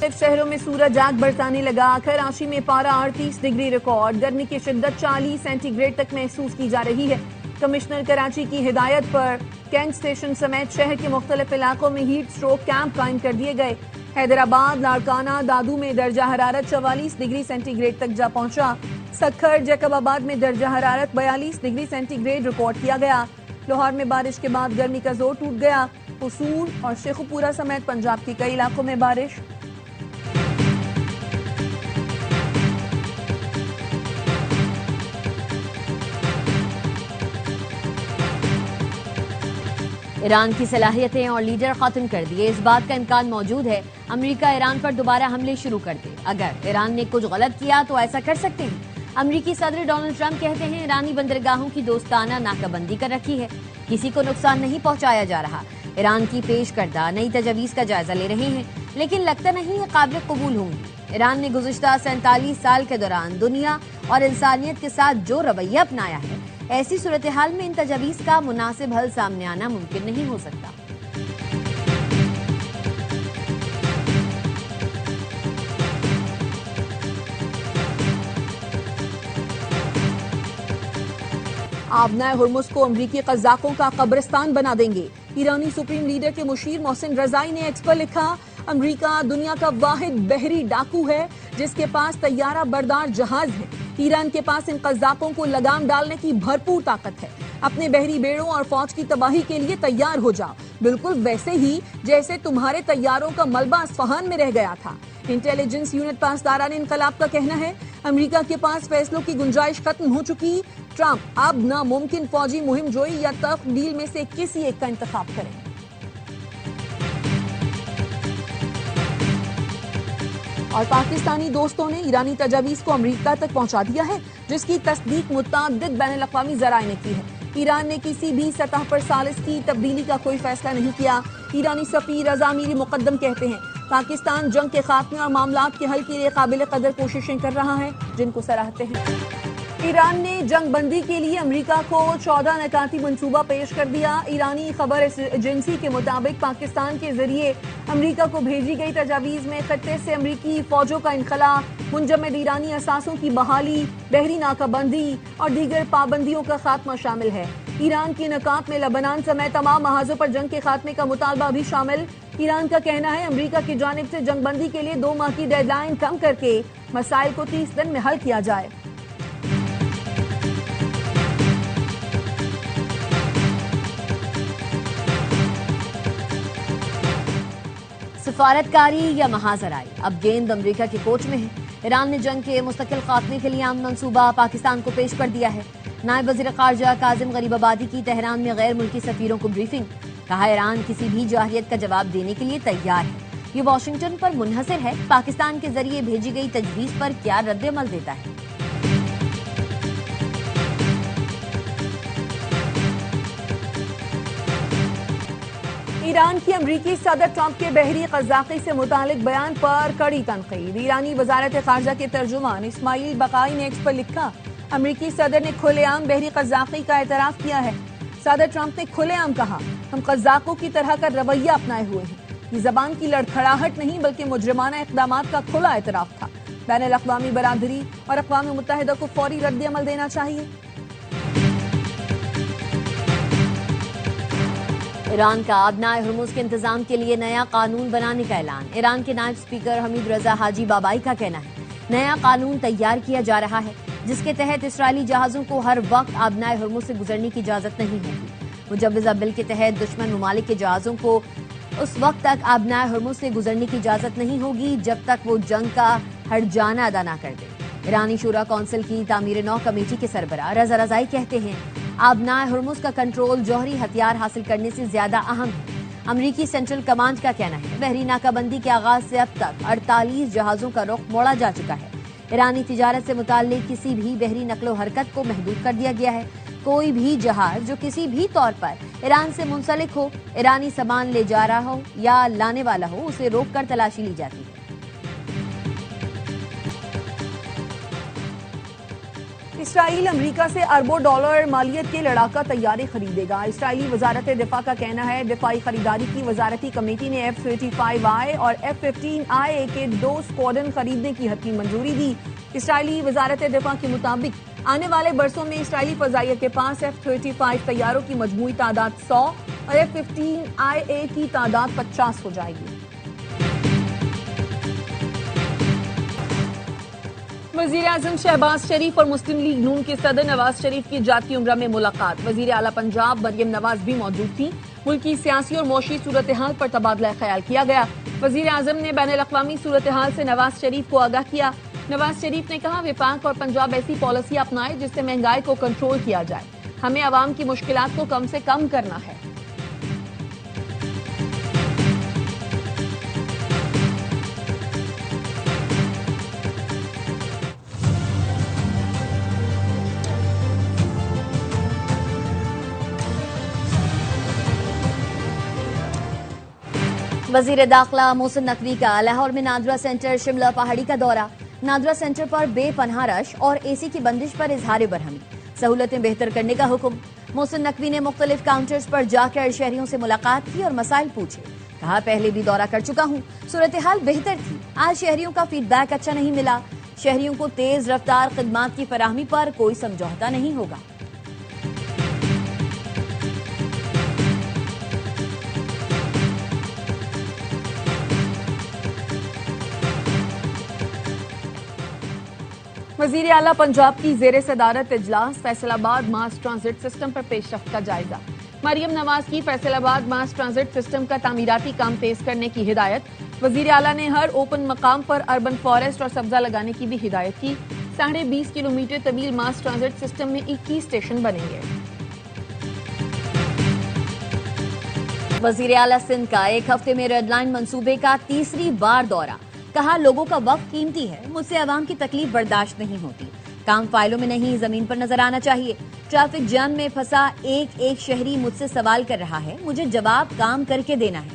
مختلف شہروں میں سورج آگ برسانے لگا. کراچی میں پارہ 38 ڈگری ریکارڈ. گرمی کی شدت 40 سینٹی گریڈ تک محسوس کی جا رہی ہے. کمشنر کراچی کی ہدایت پر کینٹ اسٹیشن سمیت شہر کے مختلف علاقوں میں ہیٹ اسٹروک کیمپ قائم کر دیے گئے. حیدرآباد، لاڑکانہ، دادو میں درجہ حرارت 44 ڈگری سینٹی گریڈ تک جا پہنچا. سکھر، جیکب آباد میں درجہ حرارت 42 ڈگری سینٹی گریڈ ریکارڈ کیا گیا. لاہور میں بارش کے بعد گرمی کا زور ٹوٹ گیا. حصول اور شیخو پورہ سمیت پنجاب کے کئی علاقوں میں بارش. ایران کی صلاحیتیں اور لیڈر ختم کر دیے. اس بات کا امکان موجود ہے امریکہ ایران پر دوبارہ حملے شروع کر دے. اگر ایران نے کچھ غلط کیا تو ایسا کر سکتے ہیں. امریکی صدر ڈونلڈ ٹرمپ کہتے ہیں ایرانی بندرگاہوں کی دوستانہ ناکہ بندی کر رکھی ہے. کسی کو نقصان نہیں پہنچایا جا رہا. ایران کی پیش کردہ نئی تجاویز کا جائزہ لے رہے ہیں لیکن لگتا نہیں یہ قابل قبول ہوں گی. ایران نے گزشتہ 47 سال کے دوران دنیا اور انسانیت کے ساتھ جو رویہ اپنایا ہے، ایسی صورتحال میں ان تجاویز کا مناسب حل سامنے آنا ممکن نہیں ہو سکتا. آبنائے ہرمز کو امریکی قزاقوں کا قبرستان بنا دیں گے. ایرانی سپریم لیڈر کے مشیر محسن رضائی نے ایکس پر لکھا، امریکہ دنیا کا واحد بحری ڈاکو ہے جس کے پاس طیارہ بردار جہاز ہے. ایران کے پاس ان قزاقوں کو لگام ڈالنے کی بھرپور طاقت ہے. اپنے بحری بیڑوں اور فوج کی تباہی کے لیے تیار ہو جاؤ، بالکل ویسے ہی جیسے تمہارے طیاروں کا ملبہ اصفہان میں رہ گیا تھا. انٹیلیجنس یونٹ پاسداران انقلاب کا کہنا ہے امریکہ کے پاس فیصلوں کی گنجائش ختم ہو چکی. ٹرمپ اب ناممکن فوجی مہم جوئی یا تلخ ڈیل میں سے کسی ایک کا انتخاب کریں. اور پاکستانی دوستوں نے ایرانی تجاویز کو امریکہ تک پہنچا دیا ہے جس کی تصدیق متعدد بین الاقوامی ذرائع نے کی ہے. ایران نے کسی بھی سطح پر ثالث کی تبدیلی کا کوئی فیصلہ نہیں کیا. ایرانی سفیر رضا میری مقدم کہتے ہیں پاکستان جنگ کے خاتمے اور معاملات کے حل کے لیے قابل قدر کوششیں کر رہا ہے جن کو سراہتے ہیں. ایران نے جنگ بندی کے لیے امریکہ کو 14 نکاتی منصوبہ پیش کر دیا. ایرانی خبر ایجنسی کے مطابق پاکستان کے ذریعے امریکہ کو بھیجی گئی تجاویز میں خطے سے امریکی فوجوں کا انخلاء، منجمد ایرانی اثاثوں کی بحالی، بحری ناکہ بندی اور دیگر پابندیوں کا خاتمہ شامل ہے. ایران کی نکات میں لبنان سمیت تمام محاذوں پر جنگ کے خاتمے کا مطالبہ بھی شامل. ایران کا کہنا ہے امریکہ کی جانب سے جنگ بندی کے لیے 2 ماہ کی ڈیڈ لائن کم کر کے مسائل کو 30 دن میں حل کیا جائے. سفارتکاری یا محاذرائی، اب گیند امریکہ کے کوچ میں ہے. ایران نے جنگ کے مستقل خاتمے کے لیے عام منصوبہ پاکستان کو پیش کر دیا ہے. نائب وزیر خارجہ کاظم غریب آبادی کی تہران میں غیر ملکی سفیروں کو بریفنگ. کہا ایران کسی بھی جارحیت کا جواب دینے کے لیے تیار ہے. یہ واشنگٹن پر منحصر ہے پاکستان کے ذریعے بھیجی گئی تجویز پر کیا رد عمل دیتا ہے. ایران کی امریکی صدر ٹرمپ کے بحری قزاقی سے متعلق بیان پر کڑی تنقید. ایرانی وزارت خارجہ کے ترجمان اسماعیل بقائی نے ایکس پر لکھا، امریکی صدر نے کھلے عام بحری قزاقی کا اعتراف کیا ہے. صدر ٹرمپ نے کھلے عام کہا ہم قزاقوں کی طرح کا رویہ اپنائے ہوئے ہیں. یہ زبان کی لڑکھڑاہٹ نہیں بلکہ مجرمانہ اقدامات کا کھلا اعتراف تھا. بین الاقوامی برادری اور اقوام متحدہ کو فوری رد عمل دینا چاہیے. ایران کا آبنائے ہرمز کے انتظام کے لیے نیا قانون بنانے کا اعلان. ایران کے نائب اسپیکر حمید رضا حاجی بابائی کا کہنا ہے نیا قانون تیار کیا جا رہا ہے جس کے تحت اسرائیلی جہازوں کو ہر وقت آبنائے ہرمز سے گزرنے کی اجازت نہیں ہوگی. مجوزہ بل کے تحت دشمن ممالک کے جہازوں کو اس وقت تک آبنائے ہرمز سے گزرنے کی اجازت نہیں ہوگی جب تک وہ جنگ کا ہرجانہ ادا نہ کر دے. ایرانی شورا کونسل کی تعمیر نو کمیٹی کے سربراہ رضا رضائی کہتے ہیں آبنائے ہرمز کا کنٹرول جوہری ہتھیار حاصل کرنے سے زیادہ اہم ہے. امریکی سینٹرل کمانڈ کا کہنا ہے بحری ناکہ بندی کے آغاز سے اب تک 48 جہازوں کا رخ موڑا جا چکا ہے. ایرانی تجارت سے متعلق کسی بھی بحری نقل و حرکت کو محدود کر دیا گیا ہے. کوئی بھی جہاز جو کسی بھی طور پر ایران سے منسلک ہو، ایرانی سامان لے جا رہا ہو یا لانے والا ہو، اسے روک کر تلاشی لی جاتی ہے. اسرائیل امریکہ سے اربوں ڈالر مالیت کے لڑاکا طیارے خریدے گا۔ اسرائیلی وزارت دفاع کا کہنا ہے دفاعی خریداری کی وزارتی کمیٹی نے F-35I اور F-15IA کے 2 اسکواڈرن خریدنے کی حتمی منظوری دی۔ اسرائیلی وزارت دفاع کے مطابق آنے والے برسوں میں اسرائیلی فضائیہ کے پاس F-35 طیاروں کی مجموعی تعداد 100 اور F-15IA کی تعداد 50 ہو جائے گی۔ وزیراعظم شہباز شریف اور مسلم لیگ نون کے صدر نواز شریف کی جاتی عمرہ میں ملاقات۔ وزیر اعلیٰ پنجاب مریم نواز بھی موجود تھیں۔ ملک کی سیاسی اور معاشی صورتحال پر تبادلہ خیال کیا گیا۔ وزیر اعظم نے بین الاقوامی صورتحال سے نواز شریف کو آگاہ کیا۔ نواز شریف نے کہا وفاق اور پنجاب ایسی پالیسی اپنائے جس سے مہنگائی کو کنٹرول کیا جائے۔ ہمیں عوام کی مشکلات کو کم سے کم کرنا ہے۔ وزیر داخلہ محسن نقوی کا لاہور میں نادرا سینٹر شملہ پہاڑی کا دورہ۔ نادرا سینٹر پر بے پناہ رش اور اے سی کی بندش پر اظہار برہمی، سہولتیں بہتر کرنے کا حکم۔ محسن نقوی نے مختلف کاؤنٹرز پر جا کر شہریوں سے ملاقات کی اور مسائل پوچھے۔ کہا پہلے بھی دورہ کر چکا ہوں، صورتحال بہتر تھی، آج شہریوں کا فیڈ بیک اچھا نہیں ملا۔ شہریوں کو تیز رفتار خدمات کی فراہمی پر کوئی سمجھوتا نہیں ہوگا۔ وزیر اعلیٰ پنجاب کی زیر صدارت اجلاس، فیصل آباد ماس ٹرانزٹ سسٹم پر پیش رفت کا جائزہ۔ مریم نواز کی فیصل آباد ماس ٹرانزٹ سسٹم کا تعمیراتی کام تیز کرنے کی ہدایت۔ وزیر اعلیٰ نے ہر اوپن مقام پر اربن فارسٹ اور سبزہ لگانے کی بھی ہدایت کی۔ 20.5 کلومیٹر طویل ماس ٹرانزٹ سسٹم میں 21 اسٹیشن بنیں گے۔ وزیر اعلیٰ سندھ کا ایک ہفتے میں ریڈ لائن منصوبے کا تیسری بار دورہ۔ کہا لوگوں کا وقت قیمتی ہے، مجھ سے عوام کی تکلیف برداشت نہیں ہوتی، کام فائلوں میں نہیں زمین پر نظر آنا چاہیے۔ ٹریفک جام میں پھنسا ایک شہری مجھ سے سوال کر رہا ہے، مجھے جواب کام کر کے دینا ہے۔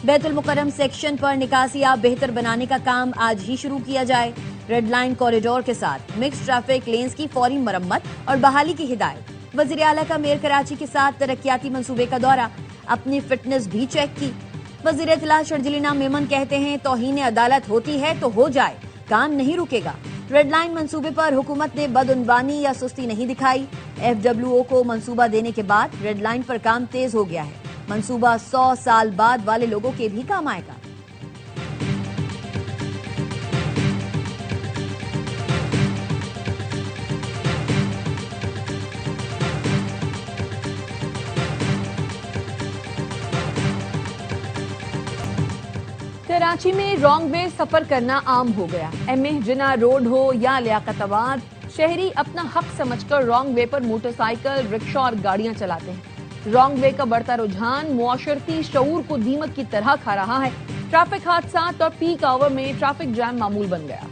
بیت المکرم سیکشن پر نکاسیاب بہتر بنانے کا کام آج ہی شروع کیا جائے۔ ریڈ لائن کوریڈور کے ساتھ مکس ٹریفک لینز کی فوری مرمت اور بحالی کی ہدایت۔ وزیر اعلیٰ کا میئر کراچی کے ساتھ ترقیاتی منصوبے کا دورہ، اپنی فٹنس بھی چیک کی۔ وزیر اطلاع شرجیلینا میمن کہتے ہیں توہین عدالت ہوتی ہے تو ہو جائے، کام نہیں رکے گا۔ ریڈ لائن منصوبے پر حکومت نے بدعنوانی یا سستی نہیں دکھائی۔ FWO کو منصوبہ دینے کے بعد ریڈ لائن پر کام تیز ہو گیا ہے۔ منصوبہ 100 سال بعد والے لوگوں کے بھی کام آئے گا۔ کراچی میں رانگ وے سفر کرنا عام ہو گیا۔ ایم اے جناح روڈ ہو یا لیاقت آباد، شہری اپنا حق سمجھ کر رانگ وے پر موٹر سائیکل، رکشہ اور گاڑیاں چلاتے ہیں۔ رانگ وے کا بڑھتا رجحان معاشرتی شعور کو دیمک کی طرح کھا رہا ہے۔ ٹریفک حادثات اور پیک آور میں ٹریفک جام معمول بن گیا۔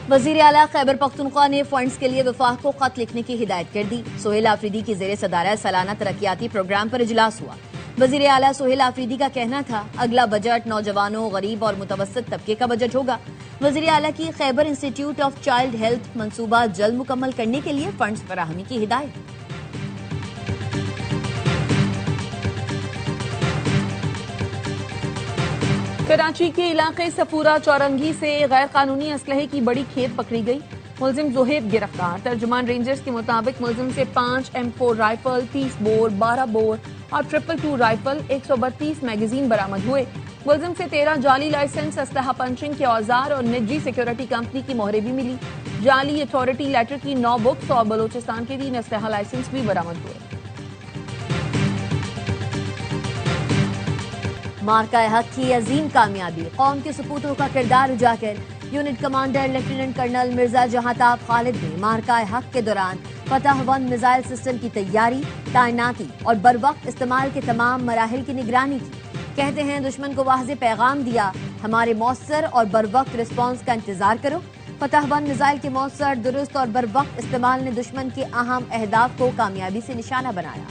وزیر اعلیٰ خیبر پختونخوا نے فنڈز کے لیے وفاق کو خط لکھنے کی ہدایت کر دی۔ سہیل آفریدی کی زیر صدارت سالانہ ترقیاتی پروگرام پر اجلاس ہوا۔ وزیر اعلیٰ سہیل آفریدی کا کہنا تھا اگلا بجٹ نوجوانوں، غریب اور متوسط طبقے کا بجٹ ہوگا۔ وزیر اعلیٰ کی خیبر انسٹیٹیوٹ آف چائلڈ ہیلتھ منصوبہ جلد مکمل کرنے کے لیے فنڈز فراہمی کی ہدایت۔ کراچی کے علاقے سفورہ چورنگی سے غیر قانونی اسلحے کی بڑی کھیپ پکڑی گئی۔ ملزم زہیب گرفتار۔ ترجمان رینجرز کے مطابق ملزم سے 5 M4 رائفل، 30 بور، 12 بور اور 222 رائفل، 132 میگزین برآمد ہوئے۔ ملزم سے 13 جعلی لائسنس، اسلحہ پنچنگ کے اوزار اور نجی سیکیورٹی کمپنی کی مہریں بھی ملی۔ جعلی اتھارٹی لیٹر کی 9 بکس اور بلوچستان کے 3 اسلحہ لائسنس بھی برآمد ہوئے۔ مارکہ حق کی عظیم کامیابی، قوم کے سپوتوں کا کردار اجاگر۔ Unit commander lieutenant colonel Mirza Jahantab Khalid نے مارکہ حق کے دوران فتح 1 میزائل سسٹم کی تیاری، تعیناتی اور بروقت استعمال کے تمام مراحل کی نگرانی کی۔ کہتے ہیں دشمن کو واضح پیغام دیا، ہمارے مؤثر اور بروقت رسپانس کا انتظار کرو۔ فتح 1 میزائل کے مؤثر، درست اور بروقت استعمال نے دشمن کے اہم اہداف کو کامیابی سے نشانہ بنایا۔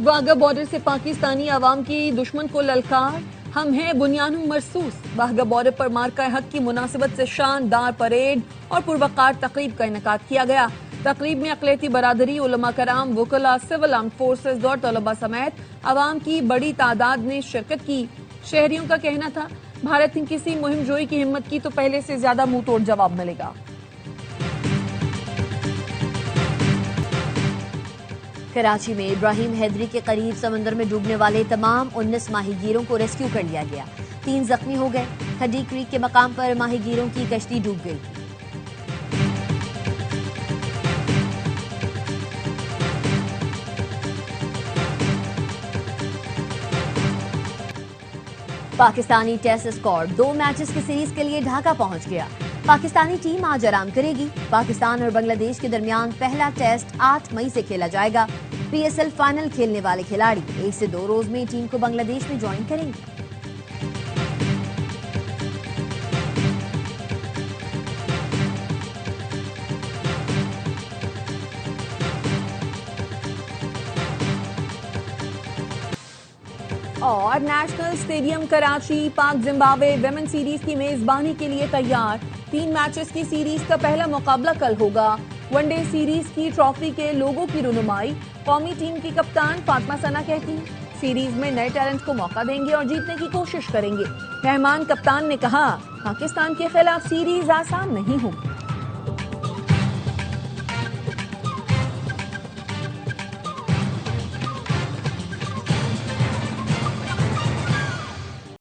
واگا بارڈر سے پاکستانی عوام کی دشمن کو للکار، ہم ہیں بنیانوں مرصوص۔ واگا بارڈر پر مارکہ حق کی مناسبت سے شاندار پریڈ اور پروقار تقریب کا انعقاد کیا گیا۔ تقریب میں اقلیتی برادری، علماء کرام، وکلاء، سول آرمڈ فورسز اور طلباء سمیت عوام کی بڑی تعداد نے شرکت کی۔ شہریوں کا کہنا تھا، بھارت کی کسی مہم جوئی کی ہمت کی تو پہلے سے زیادہ منہ توڑ جواب ملے گا۔ کراچی میں ابراہیم حیدری کے قریب سمندر میں ڈوبنے والے تمام 19 ماہی گیروں کو ریسکیو کر لیا گیا۔ 3 زخمی ہو گئے۔ کھڈی کریک کے مقام پر ماہی گیروں کی کشتی ڈوب گئی تھی۔ پاکستانی ٹیسٹ اسکواڈ 2 میچز کی سیریز کے لیے ڈھاکہ پہنچ گیا۔ پاکستانی ٹیم آج آرام کرے گی۔ پاکستان اور بنگلہ دیش کے درمیان پہلا ٹیسٹ 8 مئی سے کھیلا جائے گا۔ پی ایس ایل فائنل کھیلنے والے کھلاڑی 1 سے 2 روز میں ٹیم کو بنگلہ دیش میں جوائن کریں گے۔ اور نیشنل اسٹیڈیم کراچی پاک زمبابوے ویمن سیریز کی میزبانی کے لیے تیار۔ 3 میچز کی سیریز کا پہلا مقابلہ کل ہوگا۔ ون ڈے سیریز کی ٹرافی کے لوگوں کی رونمائی قومی ٹیم کی کپتان فاطمہ ثنا کہتی ہیں، سیریز میں نئے ٹیلنٹ کو موقع دیں گے اور جیتنے کی کوشش کریں گے۔ رحمان کپتان نے کہا، پاکستان کے خلاف سیریز آسان نہیں ہوگی۔